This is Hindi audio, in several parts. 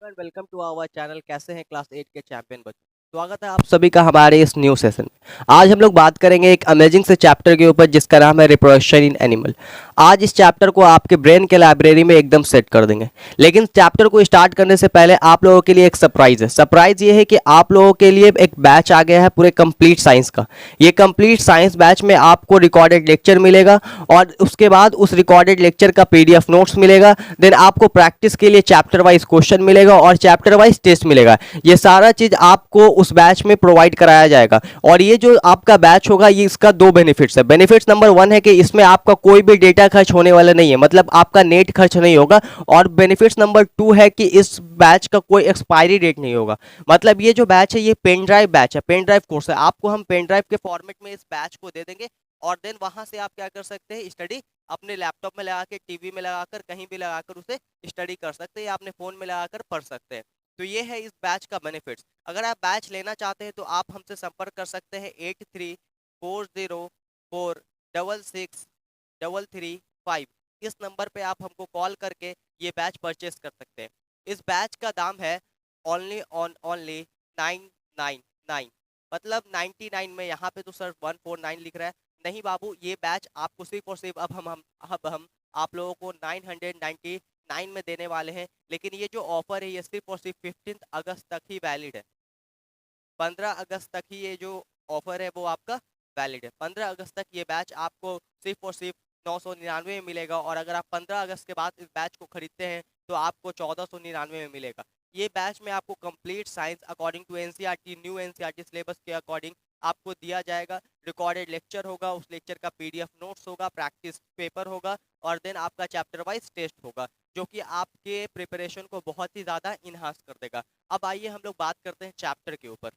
Welcome to our channel. कैसे हैं क्लास 8 के चैंपियन बच्चों? स्वागत है आप सभी का हमारे इस न्यू सेशन में। आज हम लोग बात करेंगे एक अमेजिंग से चैप्टर के ऊपर जिसका नाम है रिप्रोडक्शन इन एनिमल। आज इस चैप्टर को आपके ब्रेन के लाइब्रेरी में एकदम सेट कर देंगे। लेकिन चैप्टर को स्टार्ट करने से पहले आप लोगों के लिए एक सरप्राइज है। सरप्राइज ये है कि आप लोगों के लिए एक बैच आ गया है पूरे कंप्लीट साइंस का। ये कंप्लीट साइंस बैच में आपको रिकॉर्डेड लेक्चर मिलेगा और उसके बाद उस रिकॉर्डेड लेक्चर का पीडीएफ नोट्स मिलेगा। देन आपको प्रैक्टिस के लिए चैप्टर वाइज क्वेश्चन मिलेगा और चैप्टर वाइज टेस्ट मिलेगा। ये सारा चीज आपको उस बैच में प्रोवाइड कराया जाएगा। और ये जो आपका बैच होगा ये इसका दो बेनिफिट्स है। बेनिफिट्स नंबर 1 है कि इसमें आपका कोई भी डेटा खर्च होने वाला नहीं है, मतलब आपका नेट खर्च नहीं होगा। और बेनिफिट्स नंबर 2 है कि इस बैच का कोई एक्सपायरी डेट नहीं होगा। मतलब ये जो बैच है ये पेन ड्राइव बैच है, पेन ड्राइव कोर्स है। आपको हम पेन ड्राइव के फॉर्मेट में इस बैच को दे देंगे और देन वहां से आप क्या कर सकते हैं, स्टडी अपने लैपटॉप में लगा के, टीवी में लगाकर, कहीं भी लगाकर उसे स्टडी कर सकते हैं या अपने फोन में लगाकर पढ़ सकते हैं। तो ये है इस बैच का बेनिफिट्स। अगर आप बैच लेना चाहते हैं तो आप हमसे संपर्क कर सकते हैं 8340466335। इस नंबर पे आप हमको कॉल करके ये बैच परचेस कर सकते हैं। इस बैच का दाम है ओनली 999, मतलब 99 में। यहाँ पे तो सर 149 लिख रहा है। नहीं बाबू, ये बैच आपको सिर्फ और सिर्फ अब हम आप लोगों को 999 में देने वाले हैं। लेकिन ये जो ऑफर है ये सिर्फ और सिर्फ 15 अगस्त तक ही वैलिड है। 15 अगस्त तक ही ये जो ऑफर है वो आपका वैलिड है। 15 अगस्त तक ये बैच आपको सिर्फ और सिर्फ 999 में मिलेगा। और अगर आप 15 अगस्त के बाद इस बैच को खरीदते हैं तो आपको 1499 में मिलेगा। ये बैच में आपको complete science according to NCERT, new NCERT syllabus के अकॉर्डिंग आपको दिया जाएगा। रिकॉर्डेड लेक्चर होगा, उस लेक्चर का पीडीएफ नोट्स होगा, प्रैक्टिस पेपर होगा और देन आपका चैप्टर वाइज टेस्ट होगा, जो कि आपके प्रिपरेशन को बहुत ही ज़्यादा इन्हांस कर देगा। अब आइए हम लोग बात करते हैं चैप्टर के ऊपर।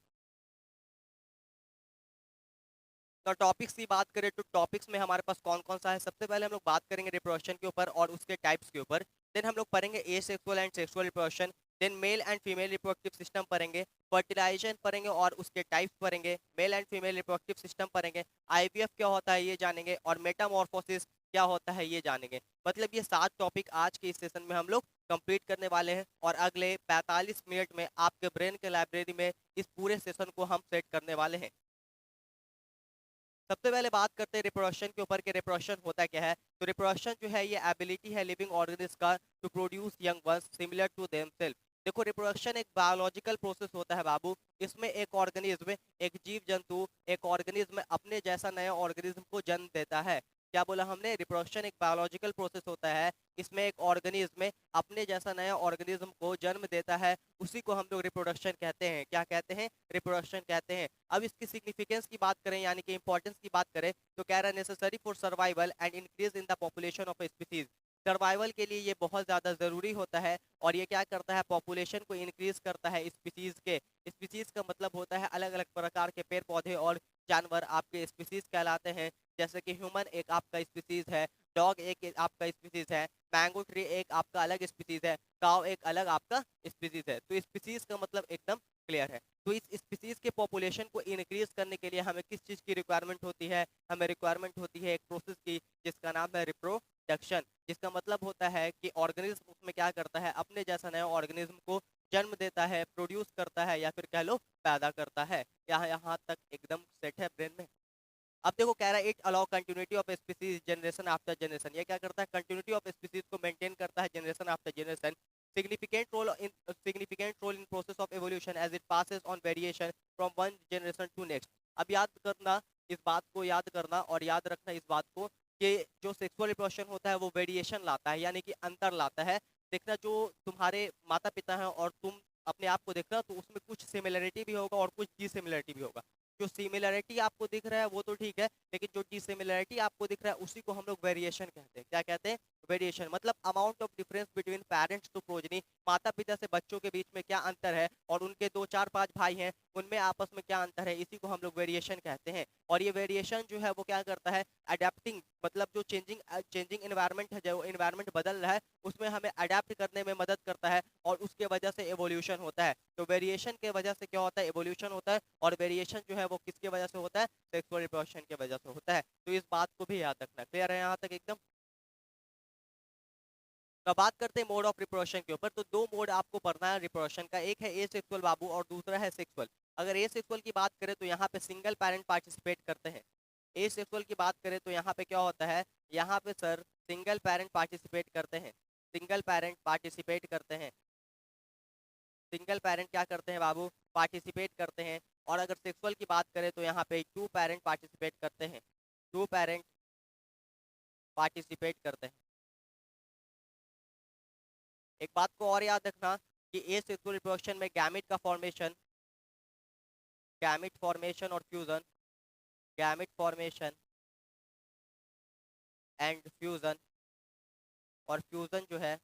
तो टॉपिक्स की बात करें तो टॉपिक्स में हमारे पास कौन कौन सा है। सबसे पहले हम लोग बात करेंगे रिप्रोडक्शन के ऊपर और उसके टाइप्स के ऊपर। देन हम लोग पढ़ेंगे asexual and sexual reproduction. Then male and female reproductive system पढ़ेंगे। फर्टिलाइजेशन पढ़ेंगे और उसके टाइप्स पढ़ेंगे। Male and female reproductive system पढ़ेंगे। आईवीएफ क्या होता है ये जानेंगे और मेटामॉर्फोसिस क्या होता है ये जानेंगे। मतलब ये 7 टॉपिक आज के इस सेशन में हम लोग कंप्लीट करने वाले हैं और अगले 45 मिनट में आपके ब्रेन के लाइब्रेरी में इस पूरे सेशन को हम सेट करने वाले हैं। सबसे पहले बात करते हैं रिप्रोडक्शन के ऊपर कि रिप्रोडक्शन होता क्या है। तो रिप्रोडक्शन जो है ये एबिलिटी है लिविंग ऑर्गेनिज्म का to produce young ones similar to themselves. देखो, रिप्रोडक्शन एक बायोलॉजिकल प्रोसेस होता है बाबू। इसमें एक ऑर्गेनिज्म, एक जीव जंतु, एक ऑर्गेनिज्म अपने जैसा नया ऑर्गेनिज्म को जन्म देता है। क्या बोला हमने? रिप्रोडक्शन एक बायोलॉजिकल प्रोसेस होता है। इसमें एक ऑर्गेनिज्म अपने जैसा नया ऑर्गेनिज्म को जन्म देता है। उसी को हम लोग रिप्रोडक्शन कहते हैं। क्या कहते हैं? रिप्रोडक्शन कहते हैं। अब इसकी सिग्निफिकेंस की बात करें यानी कि इंपॉर्टेंस की बात करें तो कह रहा है necessary for survival and increase in the population of species. Survival के लिए ये बहुत ज़्यादा ज़रूरी होता है और ये क्या करता है? पॉपुलेशन को इंक्रीज करता है स्पीसीज के। स्पीसीज का मतलब होता है अलग अलग प्रकार के पेड़ पौधे और जानवर आपके स्पीसीज कहलाते हैं। जैसे कि ह्यूमन एक आपका स्पीसीज है, डॉग एक आपका स्पीसीज है, मैंगो ट्री एक आपका अलग स्पीसीज है, काव एक अलग आपका स्पीसीज है। तो स्पीसीज का मतलब एकदम क्लियर है। तो इस स्पीसीज के पॉपुलेशन को इंक्रीज करने के लिए हमें किस चीज़ की रिक्वायरमेंट होती है? हमें रिक्वायरमेंट होती है एक प्रोसेस की जिसका नाम है रिप्रोडक्शन। जिसका मतलब होता है कि ऑर्गेनिज्म उसमें क्या करता है? अपने जैसा नया ऑर्गेनिज्म को जन्म देता है, प्रोड्यूस करता है या फिर कह लो पैदा करता है। यहाँ यहाँ तक एकदम सेट है ब्रेन में। अब देखो कह रहा है it allow continuity of species generation after generation. ये क्या करता है? कंटिन्यूटी ऑफ स्पीसीज को मेंटेन करता है generation after generation. Significant role in process of evolution as it passes on variation from one generation to next. अब याद करना इस बात को, याद करना और याद रखना इस बात को कि जो सेक्सुअल रिप्रोडक्शन होता है वो वेरिएशन लाता है यानी कि अंतर लाता है। देखना, जो तुम्हारे माता पिता हैं और तुम अपने आप को देखना तो उसमें कुछ सिमिलरिटी भी होगा और कुछ डिसिमिलरिटी भी होगा। जो सिमिलरिटी आपको दिख रहा है वो तो ठीक है, लेकिन जो डिसिमिलरिटी आपको दिख रहा है उसी को हम लोग वेरिएशन कहते हैं। क्या कहते हैं? वेरिएशन। मतलब amount of difference between parents to progeny, माता पिता से बच्चों के बीच में क्या अंतर है और उनके 2 4 5 भाई हैं उनमें आपस में क्या अंतर है, इसी को हम लोग वेरिएशन कहते हैं। और ये वेरिएशन जो है वो क्या करता है? अडेप्टिंग, मतलब जो चेंजिंग इन्वायरमेंट है, जो इन्वायरमेंट बदल रहा है उसमें हमें अडेप्ट करने में मदद करता है और उसके वजह से एवोल्यूशन होता है। तो वेरिएशन के वजह से क्या होता है? एवोल्यूशन होता है। और वेरिएशन जो है वो किसके वजह से होता है? सेक्सुअल रिप्रोडक्शन की वजह से होता है। तो इस बात को भी याद रखना। क्लियर है यहाँ तक एकदम? तो अब बात करते हैं मोड ऑफ रिप्रोडक्शन के ऊपर। तो दो मोड आपको पढ़ना है रिप्रोडक्शन का, एक है एसेक्सुअल बाबू और दूसरा है सेक्सुअल। अगर एसेक्सुअल की बात करें तो यहाँ पे सिंगल पेरेंट पार्टिसिपेट करते हैं। एसेक्सुअल की बात करें तो यहाँ पे क्या होता है, यहाँ पे सर सिंगल पेरेंट पार्टिसिपेट करते हैं, सिंगल पेरेंट पार्टिसिपेट करते हैं, सिंगल पेरेंट क्या करते हैं बाबू, पार्टिसिपेट करते हैं। और अगर सेक्सुअल की बात करें तो यहाँ पे टू पेरेंट पार्टिसिपेट करते हैं, टू पेरेंट पार्टिसिपेट करते हैं। एक बात को और याद रखना कि एसेक्सुअल रिप्रोडक्शन में गैमेट का फॉर्मेशन, गैमेट फॉर्मेशन और fusion, gamete formation and fusion, और फ्यूजन जो है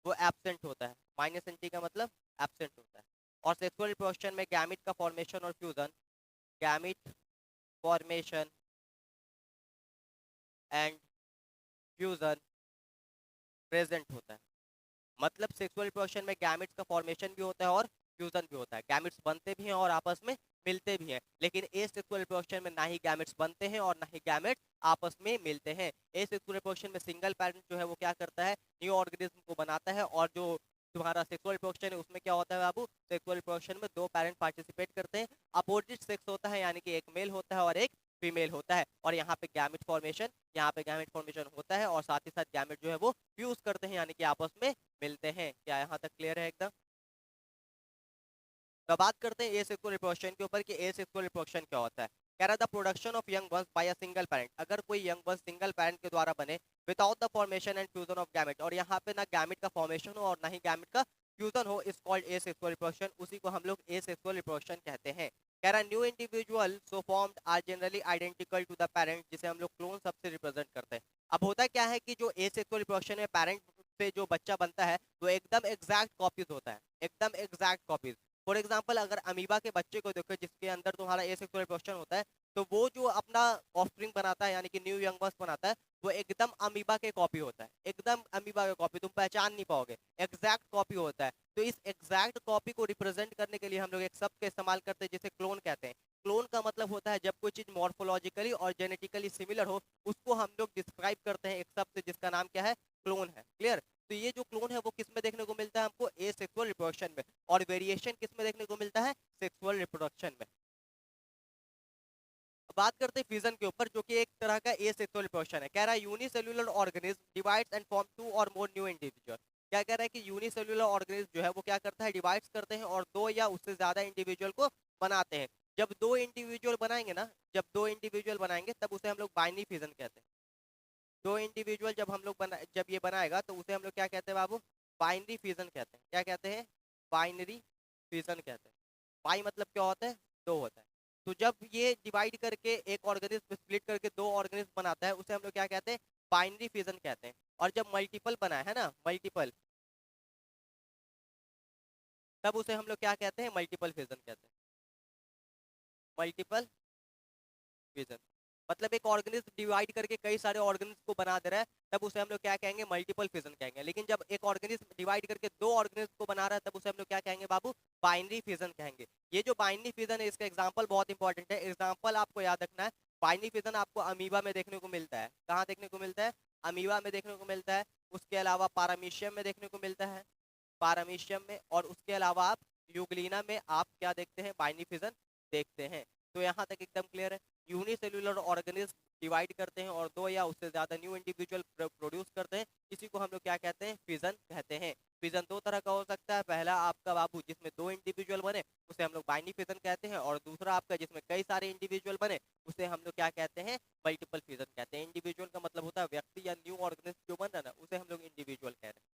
वो एब्सेंट होता है, माइनस एन टी का मतलब एब्सेंट होता है। और सेक्सुअल रिप्रोडक्शन में गैमेट का फॉर्मेशन और fusion, gamete formation and fusion present होता है। मतलब सेक्सुअल रिप्रोडक्शन में गैमेट्स का फॉर्मेशन भी होता है और फ्यूजन भी होता है, गैमेट्स बनते भी हैं और आपस में मिलते भी हैं। लेकिन एसेक्सुअल रिप्रोडक्शन में ना ही गैमेट्स बनते हैं और ना ही गैमेट्स आपस में मिलते हैं। एसेक्सुअल रिप्रोडक्शन में सिंगल पेरेंट जो है वो क्या करता है, न्यू ऑर्गेनिज्म को बनाता है। और जो तुम्हारा सेक्सुअल रिप्रोडक्शन है उसमें क्या होता है बाबू, सेक्सुअल रिप्रोडक्शन में दो पेरेंट पार्टिसिपेट करते हैं, अपोजिट सेक्स होता है, यानी कि एक मेल होता है और एक फीमेल होता है। और यहाँ पे गैमेट फॉर्मेशन, यहाँ पे गैमेट फॉर्मेशन होता है और साथ ही साथ गैमेट जो है वो फ्यूज करते हैं, यानी कि आपस में मिलते हैं। क्या यहाँ तक क्लियर है एकदम? तो बात करते हैं एसेक्सुअल रिप्रोडक्शन के ऊपर कि एसेक्सुअल रिप्रोडक्शन क्या होता है। कह रहा था production of young ones by a single parent, अगर कोई यंग वंस सिंगल पेरेंट के द्वारा बने without the formation and fusion of gamete, और यहाँ पे ना गैमेट का फॉर्मेशन हो और ना ही गैमेट का फ्यूजन हो, इज कॉल्ड एसेक्सुअल रिप्रोडक्शन। उसी को हम लोग एसेक्सुअल रिप्रोडक्शन कहते हैं। कह रहा new individual so formed are generally identical to the parent, जिसे हम लोग क्लोन सबसे रिप्रेजेंट करते हैं। अब होता क्या है कि जो एसेक्सुअल रिप्रोडक्शन में पेरेंट से जो बच्चा बनता है वो एकदम एग्जैक्ट कॉपीज होता है, एकदम एग्जैक्ट कॉपीज। फॉर एग्जाम्पल अगर अमीबा के बच्चे को देखो जिसके अंदर तुम्हारा एसेक्सुअल रिप्रोडक्शन होता है, तो वो जो अपना ऑफस्प्रिंग बनाता है यानी कि न्यू यंग बर्ड्स बनाता है, वो एकदम अमीबा के कॉपी होता है, एकदम अमीबा के कॉपी, तुम पहचान नहीं पाओगे, एग्जैक्ट कॉपी होता है। तो इस एग्जैक्ट कॉपी को रिप्रेजेंट करने के लिए हम लोग एक शब्द का इस्तेमाल करते हैं जिसे क्लोन कहते हैं। क्लोन का मतलब होता है जब कोई चीज मॉर्फोलॉजिकली और जेनेटिकली सिमिलर हो, उसको हम लोग डिस्क्राइब करते हैं एक शब्द से जिसका नाम क्या है, क्लोन है। क्लियर? तो ये जो क्लोन है वो किस में देखने को मिलता है हमको, एसेक्सुअल रिप्रोडक्शन में। और वेरिएशन किस में देखने को मिलता है, सेक्सुअल रिप्रोडक्शन में। बात करते हैं फ्यूजन के ऊपर, जो कि एक तरह का एसेक्सुअल रिप्रोडक्शन है। कह रहा है unicellular organism divides and form two or more new individual. क्या कह रहा है कि यूनिसेल्युलर ऑर्गेनिज्म जो है वो क्या करता है, डिवाइड्स करते हैं और दो या उससे ज्यादा इंडिविजुअल को बनाते हैं। जब दो इंडिविजुअल बनाएंगे ना, जब दो इंडिविजुअल बनाएंगे तब उसे हम लोग बाइनरी फ्यूजन कहते हैं। दो इंडिविजुअल जब हम लोग जब ये बनाएगा तो उसे हम लोग क्या कहते हैं बाबू, बाइनरी फ्यूजन कहते हैं। क्या कहते हैं, बाइनरी फ्यूजन कहते हैं। बाई मतलब क्या होता है, दो होता है। तो जब ये डिवाइड करके एक ऑर्गेनिज्म स्प्लिट करके दो ऑर्गेनिज्म बनाता है उसे हम लोग क्या कहते हैं, बाइनरी फ्यूजन कहते हैं। और जब मल्टीपल बना है ना, मल्टीपल, तब उसे हम लोग क्या कहते हैं, मल्टीपल फ्यूजन कहते हैं, मल्टीपल फ्यूजन। मतलब एक ऑर्गेनिज्म डिवाइड करके कई सारे ऑर्गेनिज्म को बना दे रहा है, तब उसे हम लोग क्या कहेंगे, मल्टीपल फ्यूजन कहेंगे। लेकिन जब एक ऑर्गेनिज्म डिवाइड करके दो ऑर्गेनिज्म को बना रहा है तब उसे हम लोग क्या कहेंगे बाबू, बाइनरी फ्यूजन कहेंगे। ये जो बाइनरी फ्यूजन है इसका एग्जांपल बहुत इंपॉर्टेंट है। एग्जांपल आपको याद रखना है। बाइनरी फ्यूजन आपको अमीबा में देखने को मिलता है। कहाँ देखने को मिलता है, अमीबा में देखने को मिलता है। उसके अलावा पारामीशियम में देखने को मिलता है, पारामीशियम में। और उसके अलावा आप यूग्लिना में आप क्या देखते हैं, बाइनरी फ्यूजन देखते हैं। तो यहाँ तक एकदम क्लियर है। यूनिसेल्युलर ऑर्गेनिज्म डिवाइड करते हैं और दो या उससे ज्यादा न्यू इंडिविजुअल प्रोड्यूस करते हैं, इसी को हम लोग क्या कहते हैं, फ्यूजन कहते हैं। फ्यूजन दो तरह का हो सकता है, पहला आपका बाबू जिसमें दो इंडिविजुअल बने उसे हम लोग बाइनरी फ्यूजन कहते हैं, और दूसरा आपका जिसमें कई सारे इंडिविजुअल बने उसे हम लोग क्या कहते हैं, मल्टीपल फ्यूजन कहते हैं। इंडिविजुअल का मतलब होता है व्यक्ति या न्यू ऑर्गेनिज्म जो बन रहा है ना उसे हम लोग इंडिविजुअल कह रहे हैं।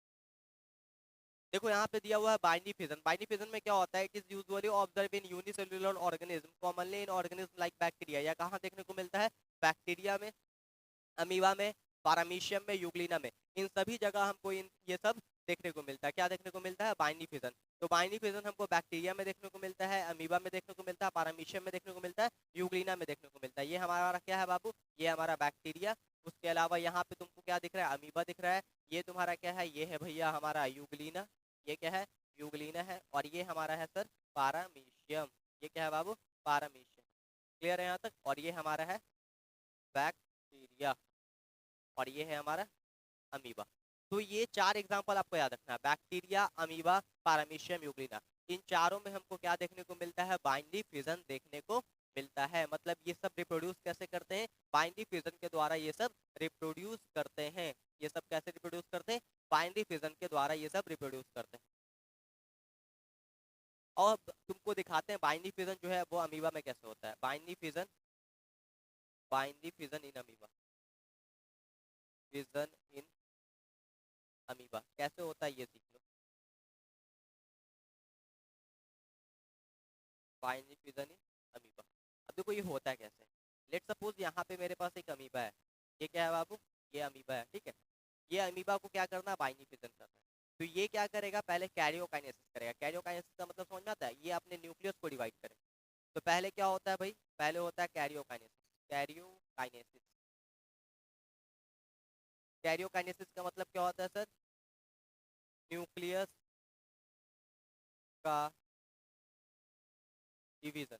देखो यहाँ पे दिया हुआ है बाइनरी फिजन। बाइनरी फिजन में क्या होता है, it is usually observe in unicellular organism, commonly in organism like bacteria. या कहाँ देखने को मिलता है, बैक्टीरिया में, अमीबा में, पारामीशियम में, यूग्लिना में, इन सभी जगह हमको ये सब देखने को मिलता है। क्या देखने को मिलता है, बाइनरी फिजन। तो बाइनरी फिजन हमको बैक्टीरिया में देखने को मिलता है, अमीबा में देखने को मिलता है, पारामीशियम में देखने को मिलता है, यूग्लिना में देखने को मिलता है। ये हमारा क्या है बाबू, ये हमारा बैक्टीरिया। उसके अलावा यहाँ पे तुमको क्या दिख रहा है, अमीबा दिख रहा है। ये तुम्हारा क्या है, ये है भैया हमारा यूग्लिना। ये क्या है, यूग्लिना है। और ये हमारा है सर पारामीशियम। ये क्या है बाबू, पारामीशियम। क्लियर है यहाँ तक? और ये हमारा है बैक्टीरिया, और ये है हमारा अमीबा। तो ये 4 एग्जाम्पल आपको याद रखना है, बैक्टीरिया, अमीबा, पैरामीशियम, यूग्लिना। इन चारों में हमको क्या देखने को मिलता है, बाइनरी फिजन देखने को मिलता है। मतलब ये सब रिप्रोड्यूस कैसे करते हैं, बाइनरी फिजन के द्वारा ये सब रिप्रोड्यूस करते हैं। ये सब कैसे रिप्रोड्यूस करते हैं, बाइनरी फिजन के द्वारा ये सब रिप्रोड्यूस करते हैं। और तुमको दिखाते हैं बाइनरी फिजन जो है वो अमीबा में कैसे होता है। Binary fission in amoeba, fission in amoeba कैसे होता है ये सीख लो। बाइनरी फिजन इन अमीबा, अब देखो ये होता है कैसे। लेट सपोज यहाँ पे मेरे पास एक अमीबा है, ये क्या है बाबू, ये अमीबा है, ठीक है। ये अमीबा को क्या करना है, बाइनरी फिजन करना है। तो ये क्या करेगा, पहले कैरियोकाइनेसिस करेगा। कैरियोकाइनेसिस का मतलब समझ में आता है, ये अपने न्यूक्लियस को डिवाइड करेगा। तो पहले क्या होता है भाई, पहले होता है कैरियोकाइनेसिस। कैरियोकाइनेसिस, कैरियोकाइनेसिस का मतलब क्या होता है सर, न्यूक्लियस का डिवीजन।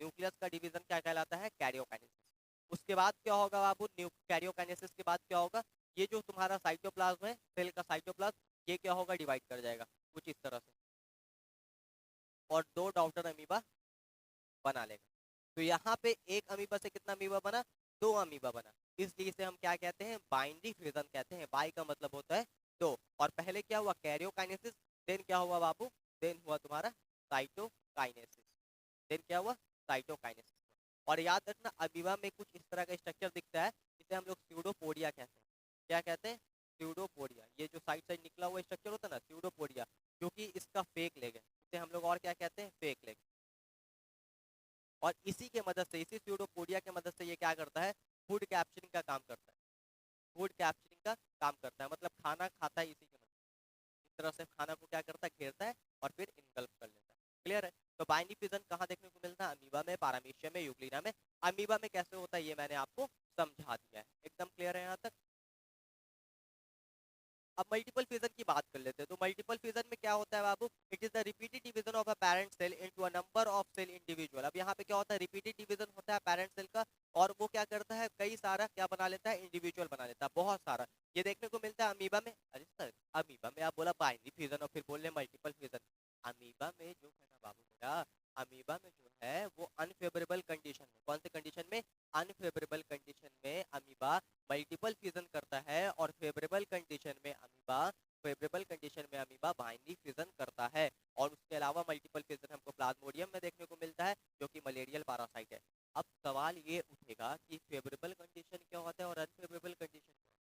न्यूक्लियस का डिवीजन क्या कहलाता है, कैरियोकाइनेसिस। उसके बाद क्या होगा बाबू, कैरियोकाइनेसिस के बाद क्या होगा, ये जो तुम्हारा साइटोप्लाज्म है, सेल का साइटोप्लाज्म, ये क्या होगा, डिवाइड कर जाएगा कुछ इस तरह से, और 2 डॉटर अमीबा बना लेगा। तो यहाँ पे एक अमीबा से कितना अमीबा बना, 2 अमीबा बना। इसलिए इसे हम क्या कहते हैं, बाइनरी फ्यूजन कहते हैं। बाई का मतलब होता है 2। और पहले क्या हुआ, कैरियोकाइनेसिस, देन क्या हुआ बाबू, देन हुआ तुम्हारा साइटोकाइनेसिस। देन क्या हुआ, साइटोकाइनेसिस। और याद रखना अमीबा में कुछ इस तरह का स्ट्रक्चर दिखता है, जिसे हम लोग स्यूडोपोडिया कहते हैं। क्या कहते हैं, स्यूडोपोडिया। ये जो साइड साइड निकला हुआ स्ट्रक्चर होता है ना, स्यूडोपोडिया, जो कि इसका फेक लेग है, इसे हम लोग और क्या कहते हैं, फेक लेग। और इसी के मदद से, इसी स्यूडोपोडिया के मदद से ये क्या करता है, फूड कैप्चरिंग का काम करता है। फूड कैप्चरिंग का काम करता है, मतलब खाना खाता है इसी के मदद से। इस तरह से खाना को क्या करता है, घेरता है और फिर इनगल्फ कर लेता है। क्लियर है। तो बाइनरी फिजन कहाँ देखने को मिलता है, अमीबा में, पैरामीशियम में, यूग्लिना में। अमीबा में कैसे होता है ये मैंने आपको समझा दिया है, एकदम क्लियर है यहाँ तक। अब मल्टीपल फिजन की बात कर लेते हैं। तो मल्टीपल फिजन में क्या होता है बाबू, it is the repeated division of a parent cell into a number of cell individual. अब यहाँ पे क्या होता है, रिपीटेड डिवीजन होता है पेरेंट सेल का, और वो क्या करता है, कई सारा क्या बना लेता है, इंडिविजुअल बना लेता है, बहुत सारा। ये देखने को मिलता है अमीबा में। अरे सर, अमीबा में आप बोला बाइनरी फिजन और फिर बोल रहे मल्टीपल फिजन। अमीबा में जो है ना बाबू मेरा, अमीबा में जो है वो अनफेवरेबल कंडीशन में, कौन से कंडीशन में, अनफेवरेबल कंडीशन में अमीबा मल्टीपल फ्यूजन करता है, और फेवरेबल कंडीशन में अमीबा बाइनरी फ्यूजन करता है। और उसके अलावा मल्टीपल फ्यूजन हमको प्लाज्मोडियम में देखने को मिलता है, जो कि मलेरियल पैरासाइट है। अब सवाल ये उठेगा कि फेवरेबल कंडीशन क्या होता है और अनफेवरेबल कंडीशन क्या होता है।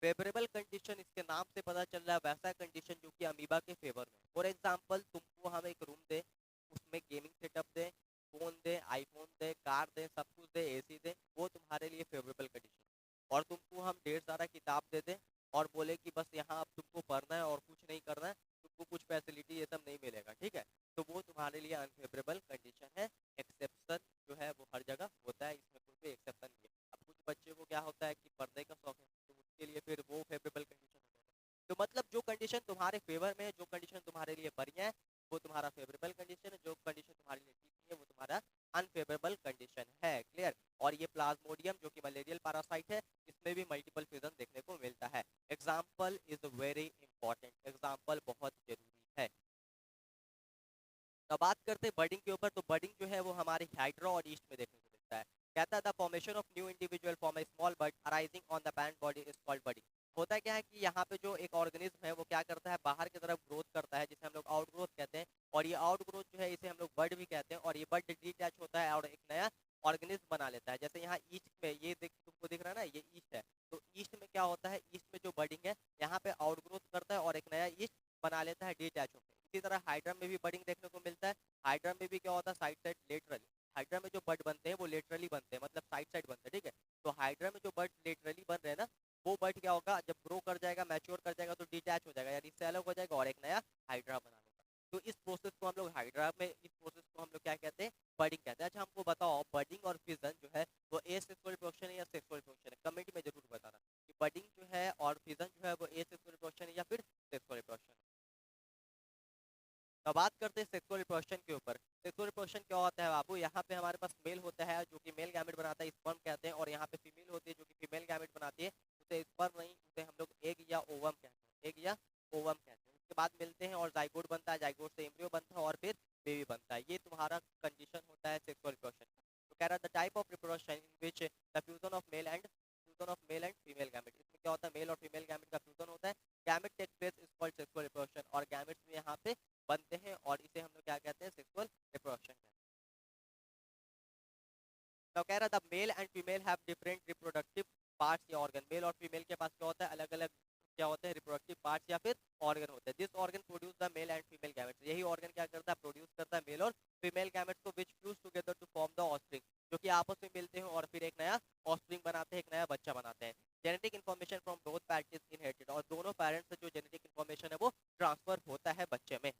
फेवरेबल कंडीशन इसके नाम से पता चल रहा है, वैसा कंडीशन जो कि अमीबा के फेवर में। फॉर एग्जाम्पल, तुमको हम एक रूम दे, उसमें गेमिंग सेटअप दे, फोन दे, आईफोन दे, कार दे, सब कुछ दे, एसी दे, वो तुम्हारे लिए फेवरेबल कंडीशन। और तुमको हम ढेर सारा किताब दे दें और बोले कि बस यहाँ अब तुमको पढ़ना है और कुछ नहीं करना है, तुमको कुछ फैसिलिटी ये सब नहीं मिलेगा, ठीक है, तो वो तुम्हारे लिए अनफेवरेबल कंडीशन है। एक्सेप्शन जो है वो हर जगह होता है, इसमें कोई भी एक्सेप्शन नहीं है। अब कुछ बच्चे को क्या होता है कि पढ़ने का शौक है, तो उसके लिए फिर वो फेवरेबल कंडीशन हो जाएगा। तो मतलब जो कंडीशन तुम्हारे फेवर में है, जो कंडीशन तुम्हारे लिए बढ़िया है, वो तुम्हारा फेवरेबल कंडीशन है। जो कंडीशन तुम्हारे लिए ठीक नहीं है, वो तुम्हारा अनफेवरेबल कंडीशन है। क्लियर। और ये प्लाज्मोडियम जो कि मलेरियल पैरासाइट है, इसमें भी मल्टीपल फ्यूजन देखने को मिलता है। Example is very important, example बहुत जरूरी है। तो बात करते हैं बर्डिंग के ऊपर। तो बर्डिंग जो है वो हमारे हाइड्रा और ईस्ट में देखने को मिलता है। कहता है the formation of new individual form a small bud arising on the parent body is called budding. होता क्या है कि यहाँ पे जो एक ऑर्गेनिज्म है वो क्या करता है, बाहर की तरफ ग्रोथ करता है, जिसे हम लोग आउट ग्रोथ कहते हैं। और ये आउट ग्रोथ जो है इसे हम लोग बर्ड भी कहते हैं। और ये बर्ड डिटैच होता है और एक नया ऑर्गेनिज्म बना लेता है। जैसे यहाँ ईस्ट में ये देख, तुमको दिख रहा है ना, ये ईस्ट है। तो ईस्ट में क्या होता है, ईस्ट में जो बर्डिंग है यहाँ पे आउट ग्रोथ करता है और एक नया ईस्ट बना लेता है डिटैच होकर। इसी तरह हाइड्रा में भी बर्डिंग देखने को मिलता है। हाइड्रा में भी क्या होता है, साइड साइड लेटरली। हाइड्रा में जो बर्ड बनते हैं वो लेटरली बनते हैं, मतलब साइड साइड बनते हैं, ठीक है। तो हाइड्रा में जो बर्ड लेटरली बन रहे हैं ना, वो बर्ड क्या होगा, जब ग्रो कर जाएगा, मैच्योर कर जाएगा, तो डिटैच हो जाएगा, यानी इससे अलग हो जाएगा और एक नया हाइड्रा बना लेगा। तो इस प्रोसेस को हम लोग हाइड्रा में, इस प्रोसेस को हम लोग क्या कहते हैं, बर्डिंग कहते हैं। अच्छा हमको बताओ, बर्डिंग और फिजन जो है वो एसेक्सुअल रिप्रोडक्शन है या सेक्सुअल रिप्रोडक्शन है, कमेंट में जरूर बताना कि बर्डिंग जो है और फिजन जो है वो एसेक्सुअल रिप्रोडक्शन है या फिर सेक्सुअल रिप्रोडक्शन है। तो बात करते हैं सेक्सुअल रिप्रोडक्शन के ऊपर। सेक्सुअल रिप्रोडक्शन क्या होता है बाबू, यहाँ पे हमारे पास मेल होता है जो कि मेल गैमेट बनाता है, स्पर्म कहते हैं, और यहाँ पे फीमेल होती है जो कि फीमेल गैमेट बनाती है, उसे स्पर्म नहीं, उसे हम लोग एग या ओवम कहते हैं, एग या ओवम कहते हैं। उसके बाद मिलते हैं और जाइगोट बनता है, जाइगोट से एम्ब्रियो बनता है और फिर बेबी बनता है। ये तुम्हारा कंडीशन होता है सेक्सुअल रिप्रोडक्शन। तो कह रहा the type of reproduction in which the fusion of male and female gamete, इसमें क्या होता है, मेल और फीमेल गैमेट का फ्यूजन होता है। Gamete take place is called sexual reproduction, और गैमेट्स में यहाँ पे बनते हैं और इसे हम लोग क्या कहते हैं, सेक्सुअल रिप्रोडक्शन कहते हैं। तो कह रहा था mail and female have different reproductive parts या ऑर्गन, मेल और फीमेल के पास क्या होता है, अलग अलग क्या होते हैं, रिप्रोडक्टिव पार्ट्स या फिर ऑर्गन होते हैं। This organ produce the mail and female gametes, यही ऑर्गन क्या करता है, प्रोड्यूस करता है मेल और फीमेल गैमेट्स को, which fuse together to form the offspring, जो कि आपस में मिलते हैं और फिर एक नया ऑफस्प्रिंग बनाते हैं, एक नया बच्चा बनाते हैं। Genetic information from both parents is inherited, और दोनों पेरेंट्स से जो जेनेटिक इन्फॉर्मेशन है वो ट्रांसफर होता है बच्चे में।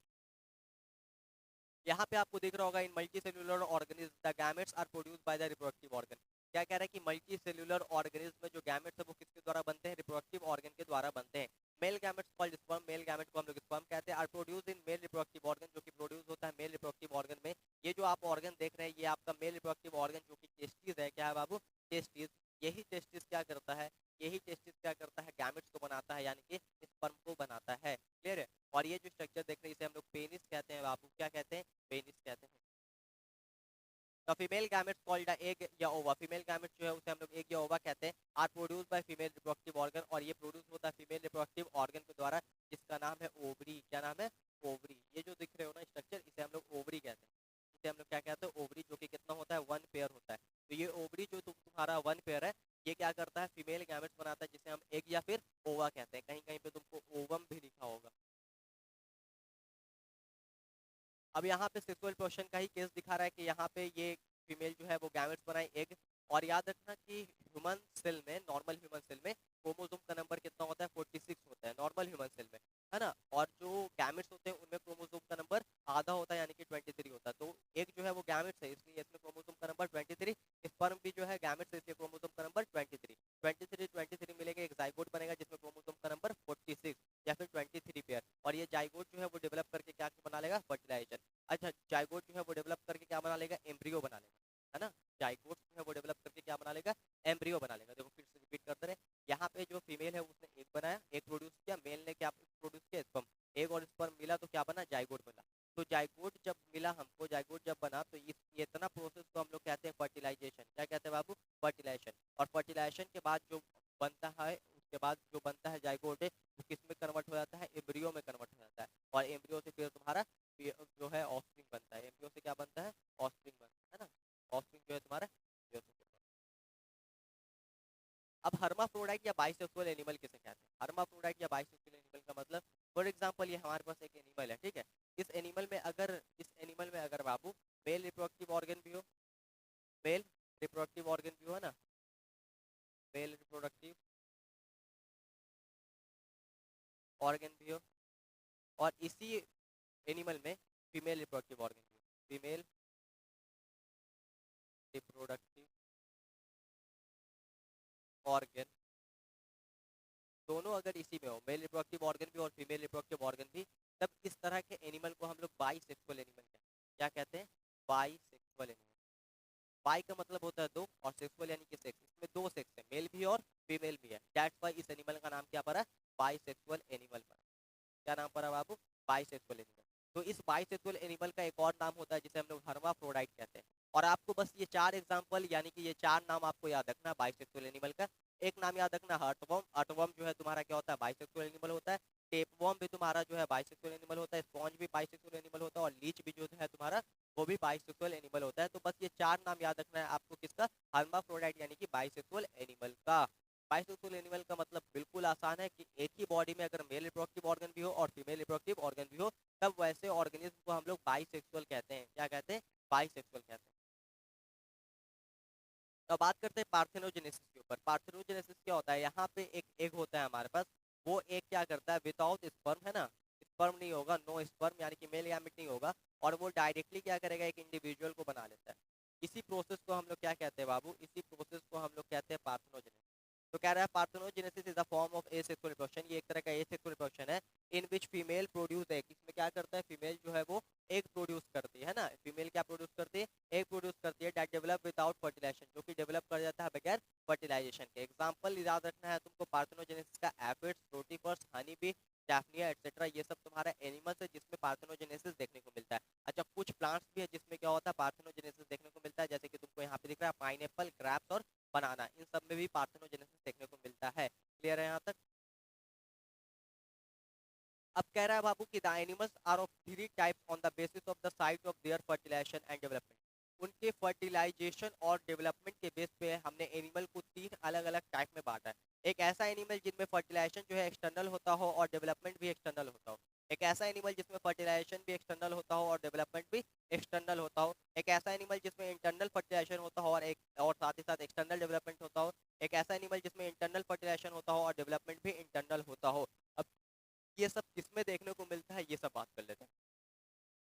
यहाँ पे आपको दिख रहा होगा in multicellular organism the gametes are produced by the reproductive organ. क्या कह रहा है कि मल्टी सेल्यूलर ऑर्गेनिज्म में जो गैमेट्स है वो किसके द्वारा बनते हैं, रिप्रोडक्टिव ऑर्गन के द्वारा बनते हैं। Male gametes called sperm, male gamete को हम लोग स्पर्म कहते हैं, are produce in male reproductive organ, जो कि प्रोड्यूस होता है मेल रिप्रोडक्टिव ऑर्गन में। ये जो आप ऑर्गन देख रहे हैं ये आपका मेल रिप्रोडक्टिव ऑर्गन जो कि टेस्टिस है, क्या है बाबू, टेस्टिस। यही टेस्टिस क्या करता है, यही टेस्टिस क्या करता है, गैमेट्स को बनाता है, यानी कि स्पर्म को बनाता है। क्लियर है। और ये जो स्ट्रक्चर देख रहे हैं इसे हम लोग पेनिस कहते हैं बाबू, क्या कहते हैं, पेनिस कहते हैं। The female gametes called the egg या ओवा, फीमेल गैमेट्स जो है उसे हम लोग एग या ओवा कहते हैं, are produce by female reproductive organ, और ये प्रोड्यूस होता है फीमेल रिप्रोडक्टिव ऑर्गन के द्वारा, जिसका नाम है ओवरी। क्या नाम है, ओवरी। ये जो दिख रहे हो ना स्ट्रक्चर, इसे हम लोग ओवरी कहते हैं। इसे हम लोग क्या कहते हैं, ओवरी, जो कि कितना होता है, वन पेयर होता है। तो ये ओवरी जो तुम्हारा वन पेयर है, ये क्या करता है, फीमेल गैमेट्स बनाता है, जिसे हम एग या फिर ओवा कहते हैं। कहीं कहीं पे तुमको ओवम भी लिखा होगा। अब यहाँ पे सेक्सुअल पोर्शन का ही केस दिखा रहा है कि यहाँ पे ये फीमेल जो है वो गैमेट्स बनाए एग। और याद रखना कि ह्यूमन सेल में, नॉर्मल ह्यूमन सेल में क्रोमोसोम का नंबर कितना होता है, 46 होता है नॉर्मल ह्यूमन सेल में, है ना। और जो गैमेट्स होते हैं उनमें क्रोमोसोम का नंबर आधा होता है, यानी कि 23 होता है। तो एक जो है वो गैमेट्स है, इसलिए इसमें क्रोमोसोम का नंबर 23। स्पर्म भी जो है गैमेट्स है, इसलिए क्रोमोसोम का नंबर 23 मिलेगा, एक जाइगोट बनेगा जिसमें क्रोमोसोम का नंबर 46 या फिर 23 पेयर। और ये जाइगोट जो है वो डेवलप करके क्या बना लेगा, फर्टिलाइजेशन। अच्छा, जाइगोट जो है वो डेवलप करके क्या बना लेगा, एम्ब्रियो बना लेगा, है ना। जाइगोट जो है वो डेवलप करके क्या बना लेगा, एम्ब्रियो बना लेगा। देखो फिर से रिपीट करते रहे, यहाँ पे जो फीमेल है उसने एक बनाया, एक प्रोड्यूस किया, मेल ने क्या प्रोड्यूस किया, स्पर्म। एक और स्पर्म मिला तो क्या बना, जाइगोट बना। तो जाइगोट जब मिला हमको, जाइगोट जब बना, तो ये इतना प्रोसेस को हम लोग कहते हैं फर्टिलाइजेशन। क्या कहते हैं बाबू, फर्टिलाइजेशन। और फर्टिलाइजेशन के बाद जो बनता है, उसके बाद जो बनता है जाइगोट, वो किस में कन्वर्ट हो जाता है, एम्ब्रियो में कन्वर्ट हो जाता है। और एम्ब्रियो से फिर तुम्हारा जो है ऑफस्प्रिंग बनता है। एम्ब्रियो से क्या बनता है, ऑफस्प्रिंग बनता है ना। ऑफस्प्रिंग जो है तुम्हारा embryo से बनता है। अब हर्माफ्रोडाइट या बाइसेक्सुअल एनिमल किसे कहते हैं, हर्माफ्रोडाइट या बाइसेक्सुअल एनिमल का मतलब, फॉर एग्जांपल ये हमारे पास एक एनिमल है, ठीक है। इस एनिमल में अगर बाबू मेल रिप्रोडक्टिव ऑर्गन भी हो, मेल रिप्रोडक्टिव ऑर्गन भी हो, है ना, मेल रिप्रोडक्टिव ऑर्गन भी हो, और इसी एनिमल में फीमेल रिप्रोडक्टिव ऑर्गन भी हो, फीमेल रिप्रोडक्टिव ऑर्गन, दोनों अगर इसी में हो, मेल रिप्रोडक्टिव ऑर्गन भी और फीमेल रिप्रोडक्टिव ऑर्गन भी, तब इस तरह के एनिमल को हम लोग बाईसेक्सुअल एनिमल कहते हैं। क्या कहते हैं, बाईसेक्सुअल एनिमल। बाई का मतलब होता है दो, और सेक्सुअल यानी कि सेक्स, इसमें दो सेक्स है, मेल भी और फीमेल भी है। दैट्स व्हाई इस एनिमल का नाम क्या पड़ा, बाईसेक्सुअल एनिमल पड़ा। क्या नाम पड़ा बाबू, बाईसेक्सुअल एनिमल। तो इस बाईसेक्सुअल एनिमल का एक और नाम होता है जिसे हम लोग हर्माफ्रोडाइट कहते हैं। और आपको बस ये चार एग्जांपल, यानी कि ये चार नाम आपको याद रखना बाईसेक्सुअल एनिमल का। एक नाम याद रखना हर्टवर्म, हर्टवर्म जो है तुम्हारा क्या होता है, बाईसेक्सुअल एनिमल होता है। टेपवर्म भी तुम्हारा जो है बाईसेक्सुअल एनिमल होता है। स्पॉन्ज भी बाईसेक्सुअल एनिमल होता है। और लीच भी जो है तुम्हारा, वो भी बाईसेक्सुअल एनिमल होता है। तो बस ये चार नाम याद रखना है आपको, किसका, हर्माफ्रोडाइट यानी कि बाईसेक्सुअल एनिमल का। बाइसेक्सुअल एनिमल का मतलब बिल्कुल आसान है कि एक ही बॉडी में अगर मेल रिप्रोडक्टिव ऑर्गन भी हो और फीमेल रिप्रोडक्टिव ऑर्गन भी हो, तब वैसे ऑर्गेनिज्म को हम लोग बाइसेक्सुअल कहते हैं। क्या कहते हैं, बाइसेक्सुअल कहते हैं। तो बात करते हैं पार्थेनोजेनेसिस के ऊपर। पार्थेनोजेनेसिस क्या होता है, यहाँ पे एक एग होता है हमारे पास, वो एग क्या करता है, विदाउट स्पर्म, है ना, स्पर्म नहीं होगा, नो स्पर्म, यानी कि मेल गैमेट नहीं होगा, और वो डायरेक्टली क्या करेगा, एक इंडिविजुअल को बना लेता है। इसी प्रोसेस को हम लोग क्या कहते हैं बाबू, इसी प्रोसेस को हम लोग कहते हैं पार्थेनोजेनेसिस। तो कह रहा है parthenogenesis is the form of asexual reproduction, ये एक तरह का एसेक्सुअल रिप्रोडक्शन है इन विच फीमेल प्रोड्यूस एग, इसमें क्या करता है फीमेल जो है वो एग प्रोड्यूस करती है ना, फीमेल क्या प्रोड्यूस करती है, एग प्रोड्यूस करती है, दैट डेवलप विदाउट फर्टिलाइजेशन, जो कि डेवलप कर जाता है बगैर फर्टिलाइजेशन के। एग्जांपल याद रखना है तुमको पार्थेनोजेनेसिस का, aphids, rotifers, honey bee, daphnia etcetera, ये सब तुम्हारा एनिमल्स है जिसमें पार्थेनोजेनेसिस देखने को मिलता है। अच्छा कुछ प्लांट्स भी है जिसमें क्या होता है पार्थेनोजेनेसिस देखने को मिलता है, जैसे कि तुमको यहाँ पे दिख रहा है पाइनएप्पल, ग्रेप्स और बनाना, इन सब में भी पार्थेनोजेनेसिस देखने को मिलता है। क्लियर है यहाँ तक? अब कह रहा है बाबू कि the animals are of three type on the basis of the site of their fertilization and development, उनके फर्टिलाइजेशन और डेवलपमेंट के बेस पे हमने एनिमल को तीन अलग अलग टाइप में बांटा है। एक ऐसा एनिमल जिनमें फर्टिलाइजेशन जो है एक्सटर्नल होता हो और डेवलपमेंट भी एक्सटर्नल होता हो, एक ऐसा एनिमल जिसमें फर्टिलाइजेशन भी एक्सटर्नल होता हो और डेवलपमेंट भी एक्सटर्नल होता हो, एक ऐसा एनिमल जिसमें इंटरनल फर्टिलाइजेशन होता हो और एक और साथ ही साथ एक्सटर्नल डेवलपमेंट होता हो, एक ऐसा एनिमल जिसमें इंटरनल फर्टिलाइजेशन होता हो और डेवलपमेंट भी इंटरनल होता हो। अब ये सब किसमें देखने को मिलता है ये सब बात कर लेते हैं।